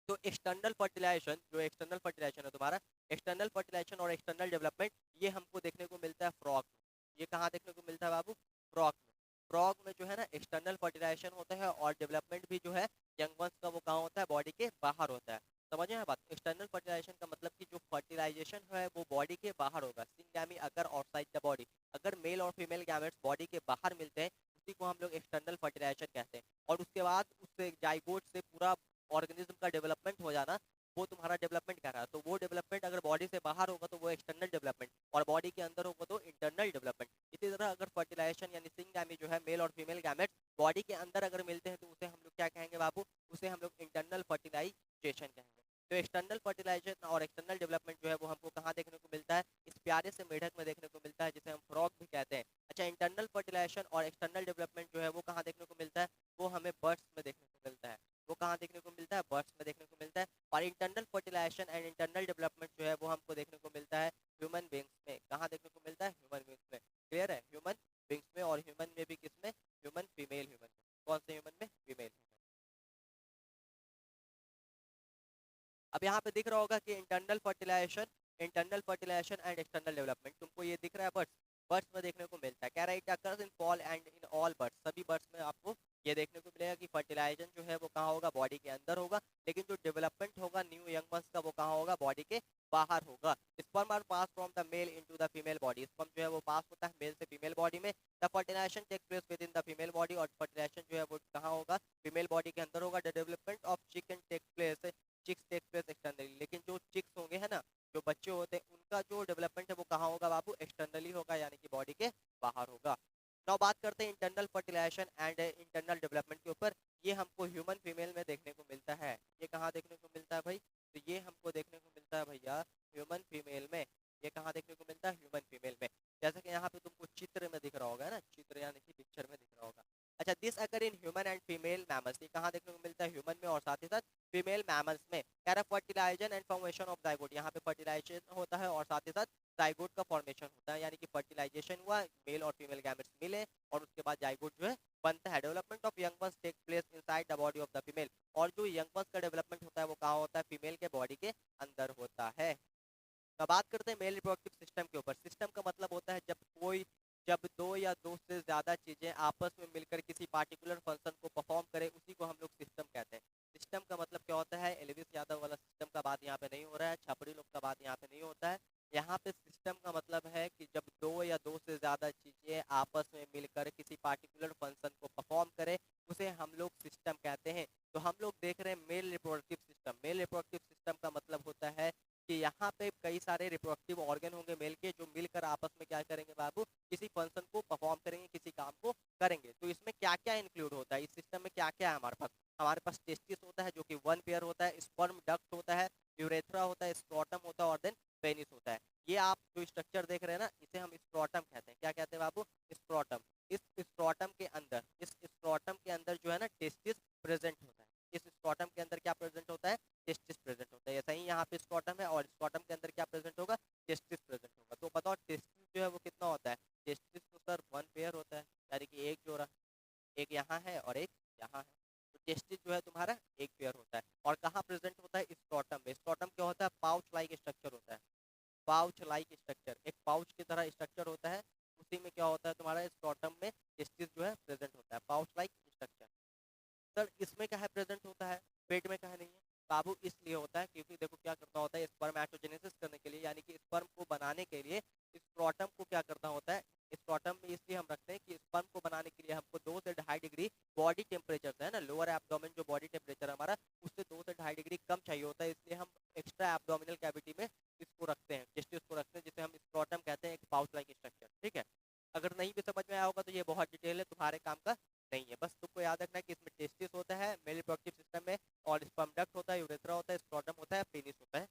तो एक्सटर्नल फर्टिलाइजेशन, जो एक्सटर्नल फर्टिलाइजेशन है तुम्हारा, एक्सटर्नल फर्टिलाइजेशन और एक्सटर्नल डेवलपमेंट, ये हमको देखने को मिलता है फ्रॉग में। ये कहाँ देखने को मिलता है बाबू? फ्रॉग में। फ्रॉग में जो है ना एक्सटर्नल फर्टिलाइजेशन होता है और डेवलपमेंट भी जो है यंग वंस का वो कहाँ होता है, बॉडी के बाहर होता है। समझे हैं बात? एक्सटर्नल फर्टिलाइजेशन का मतलब कि जो फर्टिलाइजेशन है वो बॉडी के बाहर होगा, सिंगैमी अगर आउटसाइड द बॉडी, अगर मेल और फीमेल गैमेट्स बॉडी के बाहर मिलते हैं उसी को हम लोग एक्सटर्नल फर्टिलाइजेशन कहते हैं। और उसके बाद उससे जाइगोट से पूरा ऑर्गेनिज्म का डेवलपमेंट हो जाना, वो तुम्हारा डेवलपमेंट कर रहा है। तो वो डेवलपमेंट अगर बॉडी से बाहर होगा तो वो एक्सटर्नल डेवलपमेंट, और बॉडी के अंदर होगा तो इंटरनल डेवलपमेंट। इसी तरह अगर फर्टिलाइजेशन यानी सिंगैमी जो है मेल और फीमेल गैमेट्स बॉडी के अंदर अगर मिलते हैं तो उसे हम लोग क्या कहेंगे बाबू? उसे हम लोग इंटरनल फर्टिलाइजेशन कहेंगे। तो एक्सटर्नल फर्टिलाइजेशन और एक्सटर्नल डेवलपमेंट जो है वो हमको कहाँ देखने को मिलता है? इस प्यारे से मेढक में देखने को मिलता है जिसे हम फ्रॉग भी कहते हैं। अच्छा इंटरनल फर्टिलाइजेशन और एक्सटर्नल डेवलपमेंट जो है वो कहाँ देखने को मिलता है? वो हमें बर्ड्स में देखने को मिलता है। वो कहाँ देखने को मिलता है? बर्ड्स में देखने को मिलता है। और internal fertilization and internal development जो है वो हमको देखने को मिलता है ह्यूमन बींग्स में। कहाँ देखने को मिलता है? ह्यूमन बींग्स में। क्लियर है? ह्यूमन बींग्स में, और ह्यूमन में भी किसमें? ह्यूमन फीमेल ह्यूमन में। कौन से ह्यूमन में? Female human. अब यहाँ पे दिख रहा होगा कि internal fertilization and external development, तुमको ये दिख रहा है बर्ड्स, बर्ड्स में देखने को मिलता है। कह रहा है it occurs in fall and in all birds, सभी बर्ड्स में आपको ये देखने को मिलेगा कि फर्टिलाइजेशन जो है वो कहाँ होगा? बॉडी के अंदर होगा, लेकिन जो डेवलपमेंट होगा न्यू यंग वंस का वो कहाँ होगा? बॉडी के बाहर होगा। Sperm are pass from the male into the female body, sperm जो है वो पास होता है मेल से फीमेल बॉडी में। The fertilization take place within the female body, और फर्टिलाइजेशन जो है वो कहाँ होगा? फीमेल बॉडी के अंदर होगा। The development of chicken take place, chicks take place externally, लेकिन जो चिक्स होंगे है ना, जो बच्चे होते हैं उनका जो डेवलपमेंट है वो कहाँ होगा बाबू? एक्सटर्नली होगा, यानी कि बॉडी के बाहर होगा। नाउ बात करते हैं internal fertilization and internal development के ऊपर। ये हमको ह्यूमन फीमेल में देखने को मिलता है। ये कहाँ देखने को मिलता है भाई? तो ये हमको देखने को मिलता है भैया ह्यूमन फीमेल में। ये कहाँ देखने को मिलता है? ह्यूमन फीमेल में। जैसे कि यहाँ पे तुमको चित्र में दिख रहा होगा, है ना, चित्र यानी कि पिक्चर में दिख रहा होगा। अच्छा this occur in human and female mammals, ये कहाँ देखने को मिलता है? ह्यूमन में और साथ ही साथ फीमेल मैमल्स में। कह रहा fertilization and formation of zygote, यहाँ पे फर्टिलाइजेशन होता है और साथ ही साथ जाइगोट का फॉर्मेशन होता है, यानी कि फर्टिलाइजेशन हुआ, मेल और फीमेल गैमेट्स मिले और उसके बाद जाइगोट जो है बनता है। Development of young ones take place inside the body of the female, और जो यंग वंस का डेवलपमेंट होता है वो कहाँ होता है? फीमेल के बॉडी के अंदर होता है। तो बात करते हैं मेल रिप्रोडक्टिव सिस्टम के ऊपर। सिस्टम का मतलब होता है जब दो या दो से ज़्यादा चीज़ें आपस में मिलकर किसी पार्टिकुलर फंक्शन को परफॉर्म करें, उसी को हम लोग सिस्टम कहते हैं। सिस्टम का मतलब क्या होता है? एलविस यादव वाला सिस्टम का बात यहाँ पे नहीं हो रहा है, छपड़ी लोग का बात यहाँ पे नहीं होता है। यहाँ पे सिस्टम का मतलब है कि जब दो या दो से ज़्यादा चीज़ें आपस में मिलकर किसी पार्टिकुलर फंक्शन को परफॉर्म करें, उसे हम लोग सिस्टम कहते हैं। तो हम लोग देख रहे हैं male reproductive system. Male reproductive system का मतलब होता है कि यहाँ पे कई सारे रिप्रोडक्टिव ऑर्गन होंगे मेल के, जो मिलकर आपस में क्या करेंगे बाबू? किसी फंक्शन को परफॉर्म करेंगे, किसी काम को करेंगे। तो इसमें क्या क्या इंक्लूड होता है? इस सिस्टम में क्या क्या है हमारे पास? हमारे पास टेस्टिस होता है जो कि वन पेयर होता है, स्पर्म डक्ट होता है, यूरेथ्रा होता है, स्क्रोटम होता है, और देन पेनिस होता है। ये आप जो स्ट्रक्चर देख रहे हैं ना, इसे हम स्क्रोटम कहते हैं। क्या कहते हैं बाबू? स्क्रोटम। इस स्क्रोटम के अंदर जो है ना टेस्टिस प्रेजेंट होता है। इस स्क्रोटम के अंदर क्या प्रेजेंट होता है? टेस्टिस प्रेजेंट होता है। ऐसा ही यहाँ पे स्क्रोटम है और स्क्रोटम के अंदर क्या प्रेजेंट होगा? टेस्टिस प्रेजेंट होगा। तो बताओ टेस्टिस जो है वो कितना होता है? टेस्टिस तो सर वन पेयर होता है, यानी कि एक जोड़ा, एक यहाँ है और एक यहाँ है। तो टेस्टिस जो है तुम्हारा एक पेयर होता है। और कहाँ प्रेजेंट होता है? स्क्रोटम में। स्क्रोटम क्या होता है? पाउच लाइक स्ट्रक्चर होता है। पाउच लाइक स्ट्रक्चर, एक पाउच की तरह स्ट्रक्चर होता है, उसी में क्या होता है तुम्हारा तुम्हारा स्क्रॉटम में टेस्टिस जो है प्रेजेंट होता है, पाउच लाइक स्ट्रक्चर। सर इसमें क्या है प्रेजेंट होता है, पेट में क्या है नहीं है बाबू? इसलिए होता है क्योंकि देखो क्या करना होता है, स्पर्मेटोजेनेसिस करने के लिए यानी कि स्पर्म को बनाने के लिए स्क्रॉटम को क्या करना होता है, स्क्रॉटम में इसलिए हम रखते हैं कि स्पर्म को बनाने के लिए हमको 2 से 2.5 डिग्री बॉडी टेम्परेचर है ना, लोअर एब्डोमेन जो बॉडी टेम्परेचर हमारा उससे 2 से 2.5 डिग्री कम चाहिए होता है, इसलिए हम एक्स्ट्रा एब्डोमिनल कैविटी में इसको रखते हैं, टेस्टिस को रखते हैं, जिसे हम स्क्रॉटम कहते हैं, एक पाउच लाइक स्ट्रक्चर। ठीक है, अगर नहीं भी समझ में आया होगा तो ये बहुत डिटेल है, तुम्हारे काम का नहीं है, बस तुमको याद रखना है कि इसमें टेस्टिस होता है मेल रिप्रोडक्टिव सिस्टम में, और स्पर्म डक्ट होता है, यूरेथ्रा होता है, स्क्रॉटम होता है, पेनिस होता है।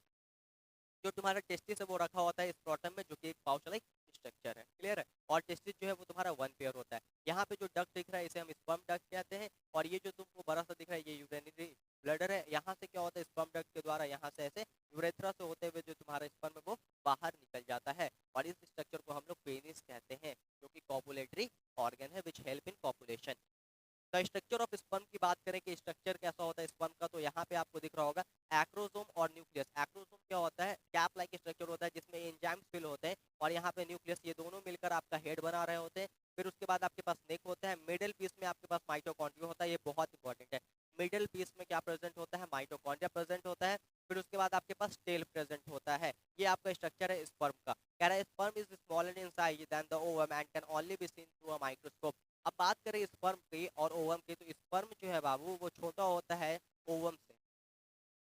जो तुम्हारा टेस्टिस है वो रखा होता है स्क्रॉटम में, जो कि एक पाउच लाइक स्ट्रक्चर है, क्लियर है। और टेस्टिस जो है वो तुम्हारा वन पेयर होता है। यहाँ पे जो डक्ट दिख रहा है इसे हम स्पर्म डक्ट कहते हैं, और ये जो तुमको बड़ा सा दिख रहा है ये यूरिनरी ब्लडर है। यहाँ से क्या होता है, स्पर्म डक्ट के द्वारा यहाँ से ऐसे यूरेथ्रा से होते हुए जो तुम्हारा स्पर्म है वो बाहर निकल जाता है, और इस स्ट्रक्चर को हम लोग पेनिस कहते हैं, जो कि कॉपुलेटरी ऑर्गन है विच हेल्प इन कॉपुलेशन। तो स्ट्रक्चर ऑफ स्पर्म की बात करें कि स्ट्रक्चर कैसा होता है स्पर्म का, तो यहाँ पे आपको दिख रहा होगा एक्रोसोम और न्यूक्लियस। एक्रोसोम क्या होता है, कैप लाइक स्ट्रक्चर होता है जिसमें एंजाइम्स फिल होते हैं, और यहाँ पे न्यूक्लियस, ये दोनों मिलकर आपका हेड बना रहे होते हैं। फिर उसके बाद आपके पास नेक होता है, मिडिल पीस में आपके पास माइटोकॉन्ड्रिया होता है, ये बहुत इंपॉर्टेंट है। मिडिल पीस में क्या प्रेजेंट होता है, माइटोकॉन्ड्रिया प्रेजेंट होता है। फिर उसके बाद आपके पास टेल प्रेजेंट होता है। ये आपका स्ट्रक्चर है स्पर्म का। कह रहा है sperm is smaller in size than the ovum and can only be seen through a microscope. अब बात करें स्पर्म की और ओवम की, तो स्पर्म जो है बाबू वो छोटा होता है ओवम से।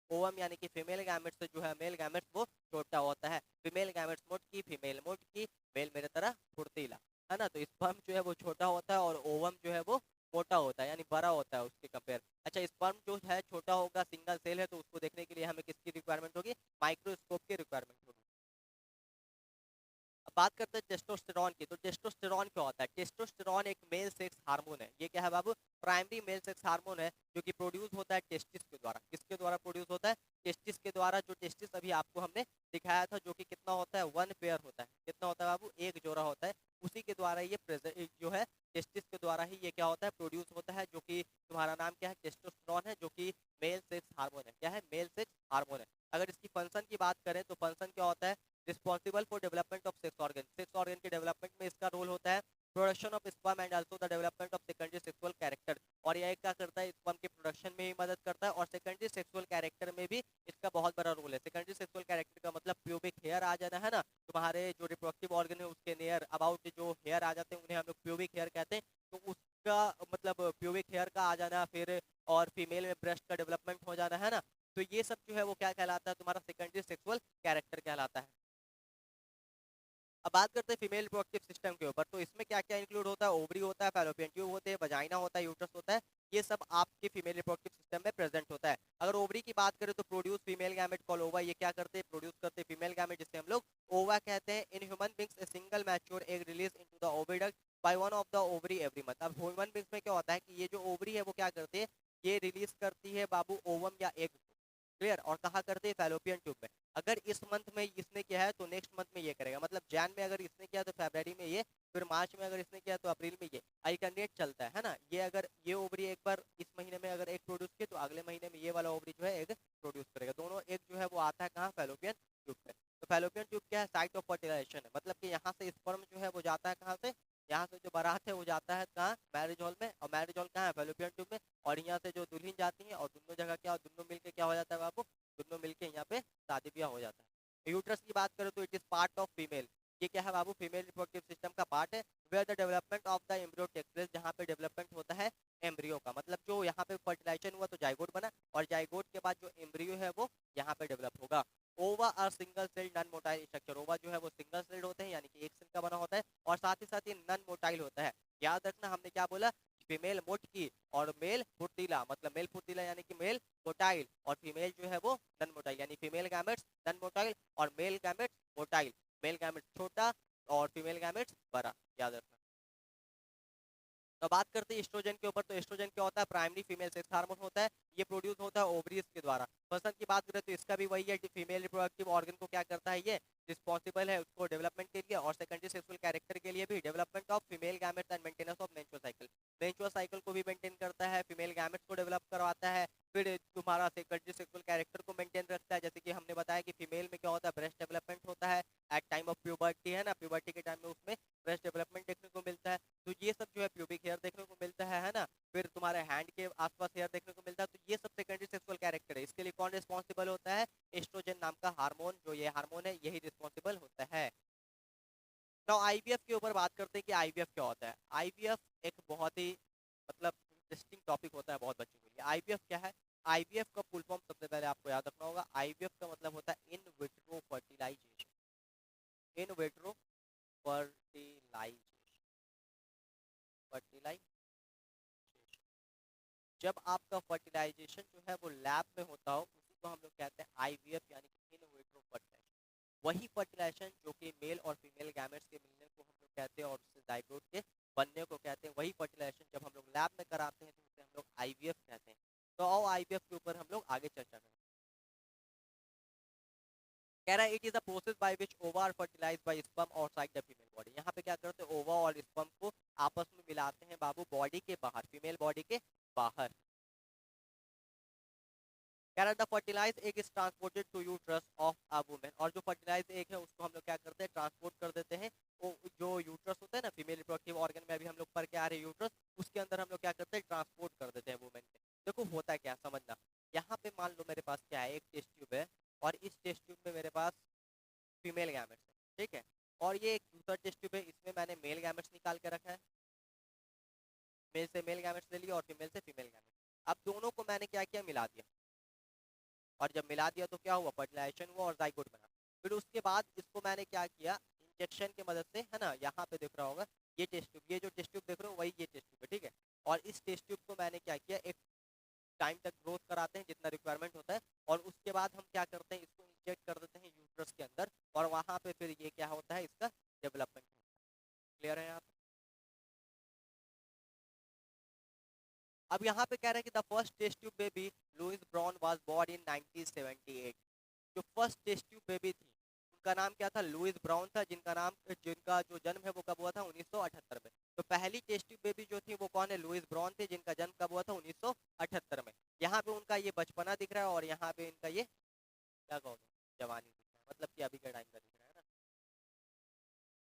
ओवम यानी कि फीमेल गैमेट्स से जो है मेल गैमेट्स वो छोटा होता है। फीमेल गैमेट्स मोट की, फीमेल मोट की, मेल मेरे तरह फुर्तीला, है ना। तो स्पर्म जो है वो छोटा होता है और ओवम जो है वो मोटा होता है, यानी बड़ा होता है उसके कंपेयर। अच्छा, स्पर्म जो है छोटा होगा, सिंगल सेल है, तो उसको देखने के लिए हमें किसकी रिक्वायरमेंट होगी, माइक्रोस्कोप की रिक्वायरमेंट होगी। अब बात करते हैं टेस्टोस्टेरॉन की। तो टेस्टोस्टेरॉन क्या होता है, टेस्टोस्टेरॉन एक मेल सेक्स हार्मोन है। ये क्या है बाबू, प्राइमरी मेल सेक्स हार्मोन है, जो कि प्रोड्यूस होता है टेस्टिस के द्वारा। किसके द्वारा प्रोड्यूस होता है, टेस्टिस के द्वारा। जो टेस्टिस अभी आपको हमने दिखाया था, जो कि कितना होता है, वन पेयर होता है। कितना होता है बाबू, एक जोड़ा होता है। उसी के द्वारा ये जो है टेस्टिस के द्वारा ही ये क्या होता है, प्रोड्यूस होता है, जो कि तुम्हारा नाम क्या है, टेस्टोस्टेरॉन है, जो कि मेल सेक्स हार्मोन है। क्या है, मेल सेक्स हार्मोन है। अगर इसकी फंक्शन की बात करें तो फंक्शन क्या होता है, responsible for development of sex organ. Sex organ के डेवलपमेंट में इसका रोल होता है। Production of sperm and also the development of secondary sexual character. और यह क्या करता है, स्पर्म के प्रोडक्शन में भी मदद करता है, और सेकेंडरी सेक्सुअल कैरेक्टर में भी इसका बहुत बड़ा रोल है। सेकेंडरी सेक्सुअल कैरेक्टर का मतलब प्यूबिक हेयर आ जाना, है ना। तुम्हारे जो रिप्रोडक्टिव ऑर्गन है उसके नियर अबाउट जो हेयर आ जाते हैं उन्हें हम लोग प्यूबिक हेयर कहते हैं। तो उसका मतलब प्यूबिक हेयर का आ जाना, फिर और फीमेल में ब्रेस्ट का डेवलपमेंट हो जाना, है ना। तो ये सब जो है वो क्या कहलाता है, तुम्हारा सेकेंडरी सेक्सुअल कैरेक्टर कहलाता है। अब बात करते हैं फीमेल रिप्रोडक्टिव सिस्टम के ऊपर। तो इसमें क्या क्या इंक्लूड होता है, ओवरी होता है, फैलोपियन ट्यूब होते हैं, वजाइना होता है, यूट्रस होता है। ये सब आपके फीमेल रिप्रोडक्टिव सिस्टम में प्रेजेंट होता है। अगर ओवरी की बात करें तो प्रोड्यूस फीमेल गैमेट कॉल ओवा। ये क्या करते हैं, प्रोड्यूस करते हैं फीमेल गैमेट, जिसे हम लोग ओवा कहते हैं। In human beings a single mature egg release into the oviduct by one of the ovary every month. अब ह्यूमन बींग्स में क्या होता है कि ये जो ओवरी है वो क्या करते हैं, ये रिलीज करती है बाबू ओवम या एग, क्लियर। और कहा करते हैं फैलोपियन ट्यूब में। अगर इस मंथ में इसने किया है तो नेक्स्ट मंथ में ये करेगा, मतलब जैन में अगर इसने किया तो फरवरी में ये, फिर मार्च में अगर इसने किया तो अप्रैल में ये, अल्टरनेट चलता है ना। ये अगर ये ओवरी एक बार इस महीने में अगर एग प्रोड्यूस किया तो अगले महीने में ये वाला ओवरी जो है एग प्रोड्यूस करेगा। दोनों एग जो है वो आता है कहाँ, फैलोपियन ट्यूब पे। तो फैलोपियन ट्यूब क्या है, साइट ऑफ फर्टिलाइजेशन है, मतलब कि यहाँ से स्पर्म जो है वो जाता है कहाँ से, यहाँ से जो बारात है वो जाता है कहाँ, मैरिज हॉल में। और मैरिज हॉल कहाँ है, फैलोपियन ट्यूब में। और यहाँ से जो दुल्हन जाती है और दोनों जगह क्या, दोनों मिलके क्या हो जाता है बाबू, दोनों मिलके यहाँ पे शादी ब्याह हो जाता है। यूट्रस की बात करें तो it is part of female. ये क्या है बाबू, फीमेल रिप्रोडक्टिव सिस्टम का पार्ट है। Where the development of the embryo takes place, जहाँ पे डेवलपमेंट होता है एम्ब्रियो का, मतलब जो यहाँ पे फर्टिलाइजेशन हुआ तो जाइगोट बना, और जाइगोट के बाद जो एम्ब्रियो है वो यहाँ पे डेवलप होगा। ओवा और single cell non motile structure. Ova जो है वो सिंगल सेल होते हैं, यानी कि एक सेल का बना होता है, और साथ ही साथ ये नॉन मोटाइल होता है। याद रखना हमने क्या बोला, फीमेल मोट की और मेल फुर्तीला, मतलब मेल फुर्तीला यानी कि मेल मोटाइल, और फीमेल जो है वो नन मोटाइल, यानी फीमेल गैमेट्स नन मोटाइल और male gametes motile. Male gametes छोटा और फीमेल गैमेट्स बड़ा, याद रखना। तो बात करते हैं एस्ट्रोजन के ऊपर। तो एस्ट्रोजन क्या होता है, प्राइमरी फीमेल सेक्स हार्मोन होता है। ये प्रोड्यूस होता है ओवरीज के द्वारा। पर्सन की बात करें तो इसका भी वही है, फीमेल रिप्रोडक्टिव ऑर्गन को क्या करता है, ये रिस्पॉन्सिबल है उसको डेवलपमेंट के लिए, और सेकेंडरी सेक्सुअल कैरेक्टर के लिए भी, development of female gametes and maintenance of menstrual cycle. Menstrual cycle को भी मेंटेन करता है, फीमेल गैमेट्स को डेवलप करवाता है, फिर तुम्हारा सेकेंडरी सेक्सुअल कैरेक्टर को मेंटेन रखता है। जैसे कि हमने बताया कि फीमेल में क्या होता है, ब्रेस्ट डेवलपमेंट होता है एट टाइम ऑफ प्यूबर्टी, है ना। प्यूबर्टी के टाइम में उसमें ब्रेस्ट डेवलपमेंट देखने को मिलता है। प्यूबिक हेयर देखने को मिलता है ना, फिर तुम्हारे हैंड के आसपास हेयर देखने को मिलता है, तो ये सब सेकेंडरी सेक्सुअल कैरेक्टर है। इसके लिए कौन रिस्पॉन्सिबल होता है? एस्ट्रोजन नाम का हार्मोन, जो ये हार्मोन है यही रिस्पॉन्सिबल होता है। तो आईवीएफ के ऊपर बात करते हैं कि आईवीएफ क्या होता है। आईवीएफ एक बहुत ही मतलब इंटरेस्टिंग टॉपिक होता है बहुत बच्चों के लिए। आईवीएफ क्या है? आईवीएफ का फुल फॉर्म सबसे पहले आपको याद रखना होगा। आईवीएफ का मतलब होता है in vitro fertilization. In vitro fertilization, fertilization. जब आपका फर्टिलाइजेशन जो है वो लैब में होता हो, उसी को हम लोग कहते हैं आईवीएफ, यानी कि इन विट्रो फर्टिलाइजेशन। वही फर्टिलाइजेशन जो कि मेल और फीमेल गैमेट्स के मिलने को हम लोग कहते हैं और उससे जाइगोट के बनने को कहते हैं, वही फर्टिलाइजेशन जब हम लोग लैब में कराते हैं तो उसे हम लोग आईवीएफ कहते हैं। तो आओ आईवीएफ के ऊपर हम लोग आगे चर्चा करें। कह रहा है it is a process by which ova are fertilise by sperm outside the female body. यहाँ पे क्या करते हैं, ओवा और स्पर्म को आपस में मिलाते हैं बाबू बॉडी के बाहर, फीमेल बॉडी के बाहर। कह रहा है the fertilize egg is transported to uterus of a women. और जो फर्टिलाइज एग है उसको हम लोग क्या करते हैं, ट्रांसपोर्ट कर देते हैं। वो जो यूट्रस होता है ना, फीमेल रिप्रोडक्टिव ऑर्गन में अभी हम लोग पढ़ के आ रहे हैं यूट्रस, उसके अंदर हम लोग क्या करते हैं, ट्रांसपोर्ट कर देते हैं वुमेन के। देखो होता है क्या, समझना। यहाँ पे मान लो मेरे पास क्या है, एक टेस्ट ट्यूब है और इस टेस्ट ट्यूब में मेरे पास फीमेल गैमेट्स है, ठीक है। और ये एक दूसरा टेस्ट ट्यूब है, इसमें मैंने मेल गैमेट्स निकाल के रखा है। मेल से मेल गैमेट्स ले लिया और फीमेल से फीमेल गैमेट्स। अब दोनों को मैंने क्या किया, मिला दिया। और जब मिला दिया तो क्या हुआ, फर्टिलाइजेशन हुआ और जाइगोट बना। फिर उसके बाद इसको मैंने क्या किया, इंजेक्शन की मदद से, है ना, यहाँ पे दिख रहा होगा ये टेस्ट ट्यूब, ये जो टेस्ट ट्यूब देख रहे हो वही ये टेस्ट ट्यूब है, ठीक है। और इस टेस्ट ट्यूब को मैंने क्या किया, एक टाइम तक ग्रोथ कराते हैं जितना रिक्वायरमेंट होता है, और उसके बाद हम क्या करते हैं, इसको इंजेक्ट कर देते हैं यूट्रस के अंदर, और वहाँ पे फिर ये क्या होता है, इसका डेवलपमेंट। क्लियर है यहाँ पे? अब यहाँ पे कह रहे हैं कि the first test tube baby Louise Brown was born in 1978। जो फर्स्ट टेस्ट ट्यूब बेबी थी उनका नाम क्या था, लुइस ब्राउन था, जिनका जो जन्म है वो कब हुआ था, 1978 में। तो पहली टेस्ट ट्यूब बेबी जो थी वो कौन है, लुइस ब्राउन थे, जिनका जन्म कब हुआ था, 1978 में। यहाँ पे उनका ये बचपना दिख रहा है और यहाँ पे इनका ये क्या कहोगे, जवानी दिख रहा है, मतलब कि अभी के टाइम का दिख रहा है ना।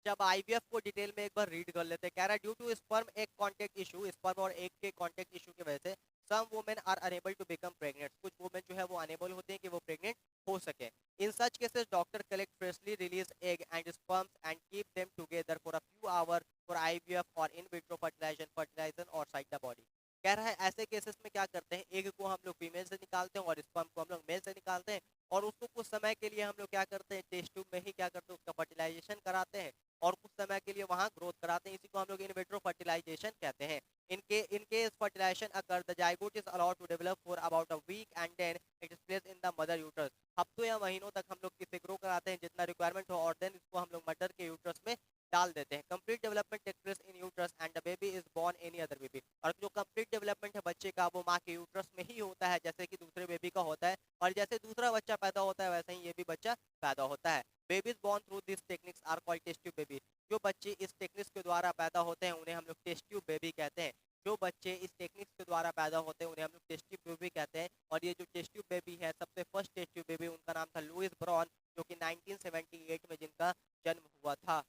जब आईवीएफ को डिटेल में एक बार रीड कर लेते हैं, कह रहा है due to sperm egg contact issue, sperm और एग के कांटेक्ट इशू की वजह से some women are unable to become pregnant. कुछ वुमेन जो है वो अनेबल होते हैं कि वो प्रेग्नेंट हो सके। In such cases doctor collect freshly release egg and sperms and keep them together for a few hour for IVF or in vitro fertilisation outside the body. कह रहा है ऐसे केसेस में क्या करते हैं, एग को हम लोग फीमेल से निकालते हैं और स्पर्म को हम लोग मेल से निकालते हैं, और उसको कुछ समय के लिए हम लोग क्या करते हैं, टेस्ट ट्यूब में ही क्या करते हैं, उसका फर्टिलाइजेशन कराते हैं और कुछ समय के लिए वहाँ ग्रोथ कराते हैं। इसी को हम लोग इन विट्रो फर्टिलाइजेशन कहते हैं। in case fertilization occurs, the zygote is allowed to develop for about a week and then it is placed in the mother uterus। हफ्तों या महीनों तक हम लोग इसे ग्रो कराते हैं जितना रिक्वायरमेंट हो, और देन इसको हम लोग मदर के यूट्रस में डाल देते हैं। Complete development take place in uterus and the baby is born any other baby. और जो कंप्लीट डेवलपमेंट है बच्चे का वो माँ के यूट्रस में ही होता है, जैसे कि दूसरे बेबी का होता है, और जैसे दूसरा बच्चा पैदा होता है वैसे ही ये भी बच्चा पैदा होता है। Babies born through this techniques are called test tube baby. जो बच्चे इस टेक्निक्स के द्वारा पैदा होते हैं उन्हें हम लोग टेस्ट ट्यूब बेबी कहते हैं। जो बच्चे इस टेक्निक्स के द्वारा पैदा होते हैं उन्हें हम लोग टेस्ट ट्यूब बेबी कहते हैं। और ये जो टेस्ट ट्यूब बेबी है, सबसे फर्स्ट टेस्ट ट्यूब बेबी, उनका नाम था लुइस ब्राउन, जो कि 1978 में जिनका जन्म हुआ था।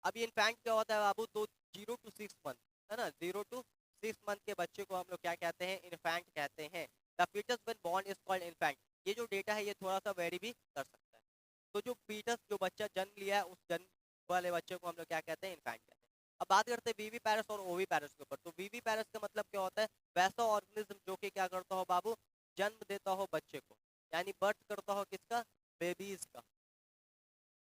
अब ये इन्फेंट क्या होता है बाबू, तो 0 to 6 मंथ, है ना, 0 to 6 मंथ के बच्चे को हम लोग क्या कहते हैं, इन्फेंट कहते हैं। The foetus when born is called infant. ये जो डेटा है ये थोड़ा सा वेरी भी कर सकता है। तो जो फीटस, जो बच्चा जन्म लिया है, उस जन्म वाले बच्चे को हम लोग क्या कहते हैं, इन्फेंट कहते हैं। अब बात करते हैं वीवी पैरस और ओवी पैरस के ऊपर। तो वीवी पैरस का मतलब क्या होता है, वैसा ऑर्गेनिज्म जो कि क्या करता हो बाबू, जन्म देता हो बच्चे को, यानी बर्थ करता हो किसका, बेबीज का,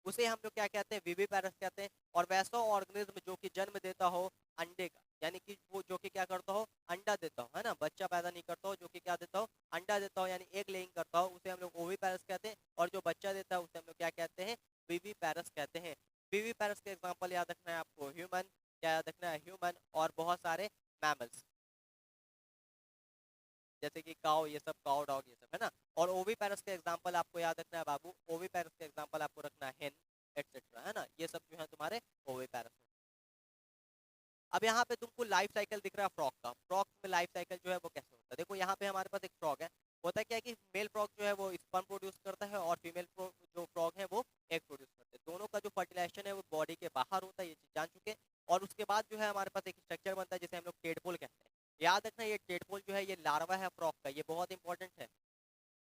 उसे हम लोग क्या कहते हैं, विविपेरस कहते हैं। और वैसा ऑर्गेनिज्म जो कि जन्म देता हो अंडे का, यानी कि वो जो कि क्या करता हो, अंडा देता हो, है ना, बच्चा पैदा नहीं करता हो, जो कि क्या देता हो, अंडा देता हो, यानी एग लेइंग करता हो, उसे हम लोग ओविपेरस कहते हैं। और जो बच्चा देता है उसे हम लोग क्या कहते हैं, विविपेरस कहते हैं। विविपेरस के एग्जाम्पल याद रखना है आपको, ह्यूमन, क्या याद रखना है, ह्यूमन और बहुत सारे मैमल्स, जैसे कि काउ, ये सब काउ डॉग ये सब, है ना। और ओवी पैरस का एग्जांपल आपको याद रखना है बाबू, ओवी पैरस का एग्जांपल आपको रखना है हेन एक्सेट्रा, है ना, ये सब जो है तुम्हारे ओवी पैरस। अब यहाँ पे तुमको लाइफ साइकिल दिख रहा है फ्रॉग का। फ्रॉग में लाइफ साइकिल जो है वो कैसे होता है, देखो यहाँ पे हमारे पास एक फ्रॉग है। होता है क्या है कि मेल फ्रॉग जो है वो स्पर्म प्रोड्यूस करता है और फीमेल जो फ्रॉग है वो एग प्रोड्यूस करते हैं। दोनों का जो फर्टिलाइजेशन है वो बॉडी के बाहर होता है, ये चीज़ जो है हमारे पास एक स्ट्रक्चर बनता है जिसे हम लोग टेडपोल कहते हैं। याद रखना ये टेडपोल जो है ये लार्वा है फ्रॉग का, ये बहुत इंपॉर्टेंट है।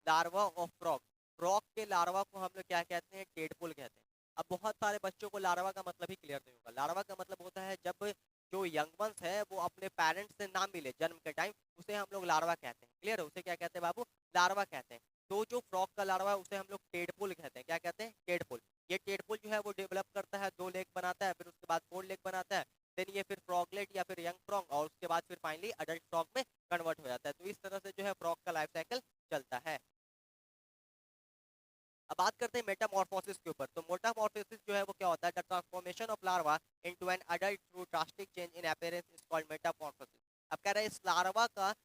लार्वा ऑफ फ्रॉग, फ्रॉग के लार्वा को हम लोग क्या कहते हैं, टेडपोल कहते हैं। अब बहुत सारे बच्चों को लार्वा का मतलब ही क्लियर नहीं होगा। लार्वा का मतलब होता है जब जो यंग वंस है वो अपने पेरेंट्स से ना मिले जन्म के टाइम, उसे हम लोग लार्वा कहते हैं। क्लियर है, उसे क्या कहते हैं बाबू, लार्वा कहते हैं। तो जो फ्रॉग का लार्वा है उसे हम लोग टेडपोल कहते हैं। क्या कहते हैं, टेडपोल। ये टेडपोल जो है वो डेवलप करता है, 2 लेग बनाता है, फिर उसके बाद 4 लेग बनाता है, देन ये फिर फ्रॉगलेट या फिर यंग फ्रॉग, और उसके बाद फिर फाइनली अडल्ट फ्रॉग में कन्वर्ट हो जाता है। तो इस तरह से जो है फ्रॉग का लाइफ साइकिल चलता है। अब बात करते हैं मेटामॉर्फोसिस के ऊपर। तो मेटामॉर्फोसिस जो है वो क्या होता है, the transformation of larva into an adult through drastic change in appearance is called Metamorphosis. अब कह रहे हैं इस लार्वा का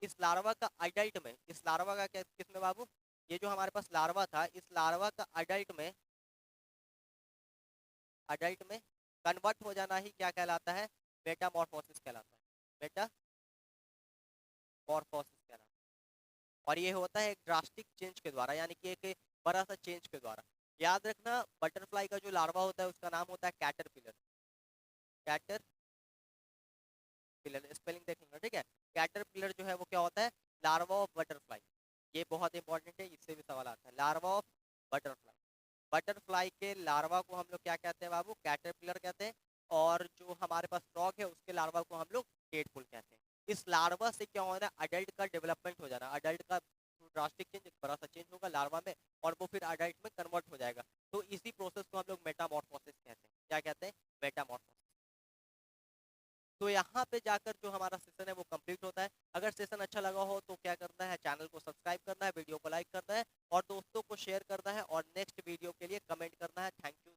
इस लार्वा का अडल्ट में, इस लार्वा का क्या किस में बाबू, ये जो हमारे पास लार्वा था, इस लार्वा का अडल्ट में कन्वर्ट हो जाना ही क्या कहलाता है, मेटामॉर्फोसिस कहलाता है। मेटामॉर्फोसिस कहलाता है। और ये होता है एक ड्रास्टिक चेंज के द्वारा, यानी कि एक बड़ा सा चेंज के द्वारा। याद रखना बटरफ्लाई का जो लार्वा होता है उसका नाम होता है कैटरपिलर। कैटरपिलर स्पेलिंग देख लेना, ठीक है। कैटरपिलर जो है वो क्या होता है, लार्वा ऑफ बटरफ्लाई। ये बहुत इंपॉर्टेंट है, इससे भी सवाल आता है। लार्वा ऑफ बटरफ्लाई, बटरफ्लाई के लार्वा को हम लोग क्या कहते हैं बाबू, कैटरपिलर कहते हैं। और जो हमारे पास फ्रॉग है उसके लार्वा को हम लोग टेडपोल कहते हैं। इस लार्वा से क्या होना है, अडल्ट का डेवलपमेंट हो जाना, अडल्ट का ड्रास्टिक चेंज, एक बड़ा सा चेंज होगा लार्वा में, और वो फिर अडल्ट में कन्वर्ट हो जाएगा। तो इसी प्रोसेस को हम लोग मेटामॉर्फोसिस कहते हैं। क्या कहते हैं, मेटामॉर्फोसिस। तो यहाँ पे जाकर जो हमारा सेशन है वो कंप्लीट होता है। अगर सेशन अच्छा लगा हो तो क्या करना है, चैनल को सब्सक्राइब करना है, वीडियो को लाइक करना है, और दोस्तों को शेयर करना है, और नेक्स्ट वीडियो के लिए कमेंट करना है। Thank you.